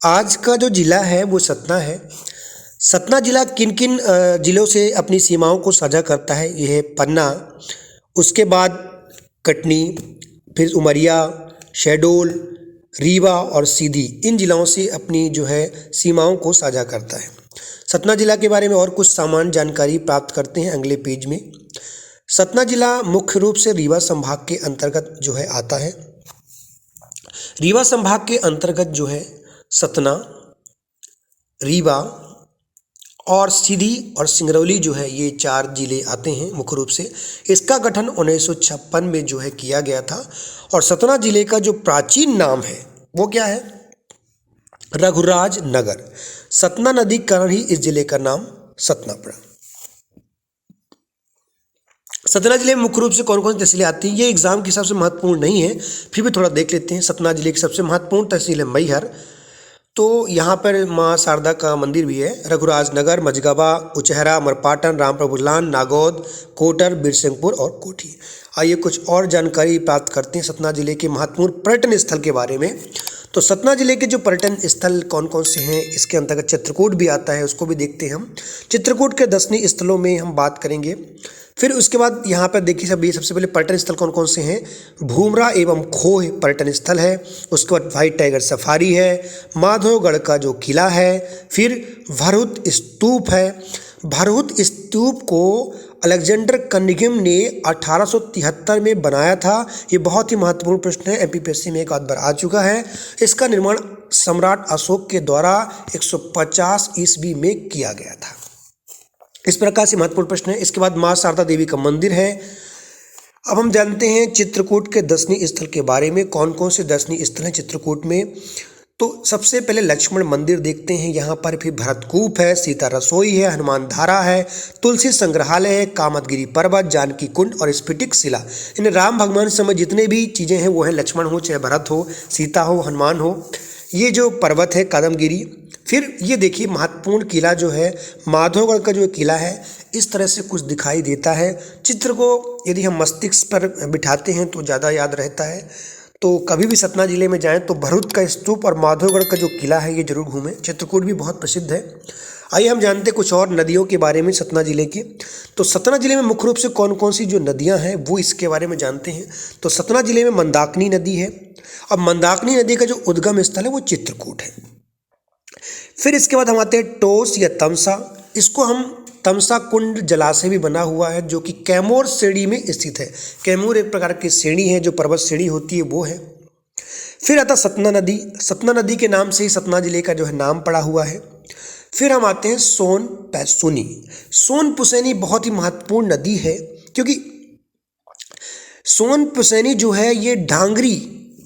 आज का जो ज़िला है वो सतना है। सतना ज़िला किन किन ज़िलों से अपनी सीमाओं को साझा करता है? ये है पन्ना, उसके बाद कटनी, फिर उमरिया, शहडोल, रीवा और सीधी, इन ज़िलों से अपनी जो है सीमाओं को साझा करता है। सतना ज़िला के बारे में और कुछ सामान्य जानकारी प्राप्त करते हैं अगले पेज में। सतना ज़िला मुख्य रूप से रीवा संभाग के अंतर्गत जो है आता है। रीवा संभाग के अंतर्गत जो है सतना, रीवा और सीधी और सिंगरौली जो है ये 4 जिले आते हैं मुख्य रूप से। इसका गठन 1956 में जो है किया गया था। और सतना जिले का जो प्राचीन नाम है वो क्या है? रघुराज नगर। सतना नदी के कारण ही इस जिले का नाम सतना पड़ा। सतना जिले में मुख्य रूप से कौन कौन सी तहसीलें आती हैं? ये एग्जाम के हिसाब से महत्वपूर्ण नहीं है, फिर भी थोड़ा देख लेते हैं। सतना जिले की सबसे महत्वपूर्ण तहसील है मैहर, तो यहाँ पर माँ शारदा का मंदिर भी है। रघुराज नगर, मझगावा, उचहरा, मरपाटन, रामप्रभुलान, नागौद, कोटर, बिरसिंहपुर और कोठी। आइए कुछ और जानकारी प्राप्त करते हैं सतना जिले के महत्वपूर्ण पर्यटन स्थल के बारे में। तो सतना जिले के जो पर्यटन स्थल कौन कौन से हैं, इसके अंतर्गत चित्रकूट भी आता है, उसको भी देखते हैं हम। चित्रकूट के दर्शनीय स्थलों में हम बात करेंगे। फिर उसके बाद यहाँ पर देखिए सबसे पहले पर्यटन स्थल कौन कौन से हैं। भूमरा एवं खोह पर्यटन स्थल है। उसके बाद व्हाइट टाइगर सफारी है। माधवगढ़ का जो किला है। फिर भरहुत स्तूप है। भरहुत स्तूप को अलेक्जेंडर कनिंघम ने 1873 में बनाया था। ये बहुत ही महत्वपूर्ण प्रश्न है, एमपीपीएससी में एक आध बार आ चुका है। इसका निर्माण सम्राट अशोक के द्वारा 150 ईस्वी में किया गया था। इस प्रकार से महत्वपूर्ण प्रश्न है। इसके बाद माँ शारदा देवी का मंदिर है। अब हम जानते हैं चित्रकूट के दर्शनीय स्थल के बारे में। कौन कौन से दर्शनीय स्थल हैं चित्रकूट में? तो सबसे पहले लक्ष्मण मंदिर देखते हैं यहाँ पर। फिर भरतकूप है, सीता रसोई है, हनुमान धारा है, तुलसी संग्रहालय है, कामतगिरी पर्वत, जानकी कुंड और स्फटिक शिला। इन राम भगवान समय जितने भी चीज़ें हैं वो हैं, लक्ष्मण हो चाहे भरत हो, सीता हो, हनुमान हो। ये जो पर्वत है कादमगिरी। फिर ये देखिए महत्वपूर्ण किला जो है माधवगढ़ का जो किला है, इस तरह से कुछ दिखाई देता है। चित्र को यदि हम मस्तिष्क पर बिठाते हैं तो ज़्यादा याद रहता है। तो कभी भी सतना जिले में जाएं तो भरहुत का स्तूप और माधवगढ़ का जो किला है ये जरूर घूमें। चित्रकूट भी बहुत प्रसिद्ध है। आइए हम जानते हैं कुछ और नदियों के बारे में सतना जिले की। तो सतना जिले में मुख्य रूप से कौन कौन सी जो नदियां हैं वो इसके बारे में जानते हैं। तो सतना जिले में मंदाकिनी नदी है। अब मंदाकिनी नदी का जो उद्गम स्थल है वो चित्रकूट है। फिर इसके बाद हम आते हैं टोस या तमसा। इसको हम तमसा कुंड जलाशय भी बना हुआ है जो कि कैमूर श्रेणी में स्थित है। कैमूर एक प्रकार की श्रेणी है, जो पर्वत श्रेणी होती है वो है। फिर आता सतना नदी। सतना नदी के नाम से ही सतना जिले का जो है नाम पड़ा हुआ है। फिर हम आते हैं सोन पैसुनी। सोन पुसैनी बहुत ही महत्वपूर्ण नदी है, क्योंकि सोन पुसैनी जो है ये ढांगरी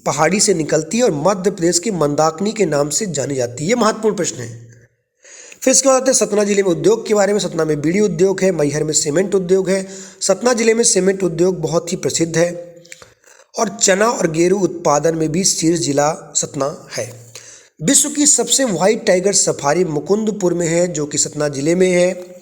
पहाड़ी से निकलती है और मध्य प्रदेश के मंदाकिनी के नाम से जानी जाती है। ये महत्वपूर्ण प्रश्न है। फिर इसके बाद आते हैं सतना जिले में उद्योग के बारे में। सतना में बीड़ी उद्योग है, मैहर में सीमेंट उद्योग है। सतना जिले में सीमेंट उद्योग बहुत ही प्रसिद्ध है। और चना और गेरू उत्पादन में भी शीर्ष जिला सतना है। विश्व की सबसे व्हाइट टाइगर सफारी मुकुंदपुर में है, जो कि सतना जिले में है।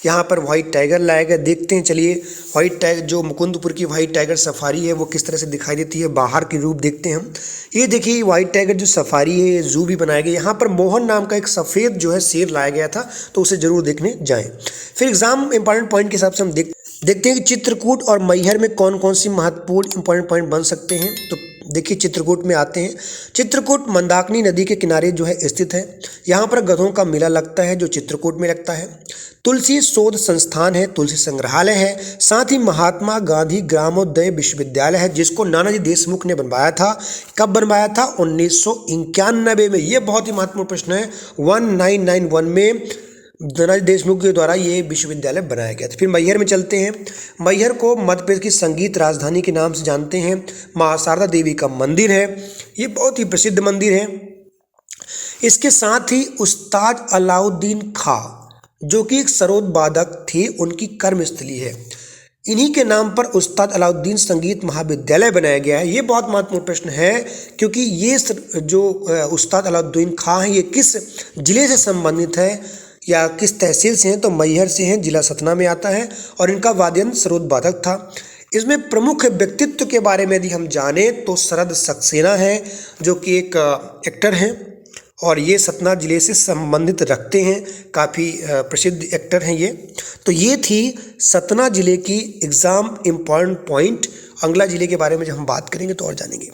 यहाँ पर व्हाइट टाइगर लाया गया, देखते हैं चलिए। व्हाइट टाइगर जो मुकुंदपुर की व्हाइट टाइगर सफारी है वो किस तरह से दिखाई देती है, बाहर की रूप देखते हैं हम। ये देखिए व्हाइट टाइगर जो सफारी है, जू भी बनाया गया। यहाँ पर मोहन नाम का एक सफ़ेद जो है शेर लाया गया था, तो उसे जरूर देखने जाएं। फिर एग्जाम इंपॉर्टेंट पॉइंट के हिसाब से हम देखते हैं कि चित्रकूट और मैहर में कौन कौन सी महत्वपूर्ण इंपॉर्टेंट पॉइंट बन सकते हैं। तो देखिए चित्रकूट में आते हैं। चित्रकूट मंदाकिनी नदी के किनारे जो है स्थित है। यहाँ पर गधों का मेला लगता है जो चित्रकूट में लगता है। तुलसी शोध संस्थान है, तुलसी संग्रहालय है। साथ ही महात्मा गांधी ग्रामोदय विश्वविद्यालय है, जिसको नानाजी देशमुख ने बनवाया था। कब बनवाया था? 1991 में। ये बहुत ही महत्वपूर्ण प्रश्न है। 1991 में नानाजी देशमुख के द्वारा ये विश्वविद्यालय बनाया गया था। फिर मैहर में चलते हैं। मैहर को मध्य प्रदेश की संगीत राजधानी के नाम से जानते हैं। माँ शारदा देवी का मंदिर है, ये बहुत ही प्रसिद्ध मंदिर है। इसके साथ ही उस्ताद अलाउद्दीन खां, जो कि एक सरोद वादक थे, उनकी कर्मस्थली है। इन्हीं के नाम पर उस्ताद अलाउद्दीन संगीत महाविद्यालय बनाया गया है। ये बहुत महत्वपूर्ण प्रश्न है, क्योंकि ये जो उस्ताद अलाउद्दीन खां हैं ये किस जिले से संबंधित है या किस तहसील से हैं? तो मैहर से हैं, जिला सतना में आता है। और इनका वाद्ययंत्र सरोद वादक था। इसमें प्रमुख व्यक्तित्व के बारे में यदि हम जानें तो शरद सक्सेना है, जो कि एक एक्टर हैं। और ये सतना जिले से संबंधित रखते हैं, काफ़ी प्रसिद्ध एक्टर हैं ये। तो ये थी सतना जिले की एग्ज़ाम इम्पॉर्टेंट पॉइंट। अगला जिले के बारे में जब हम बात करेंगे तो और जानेंगे।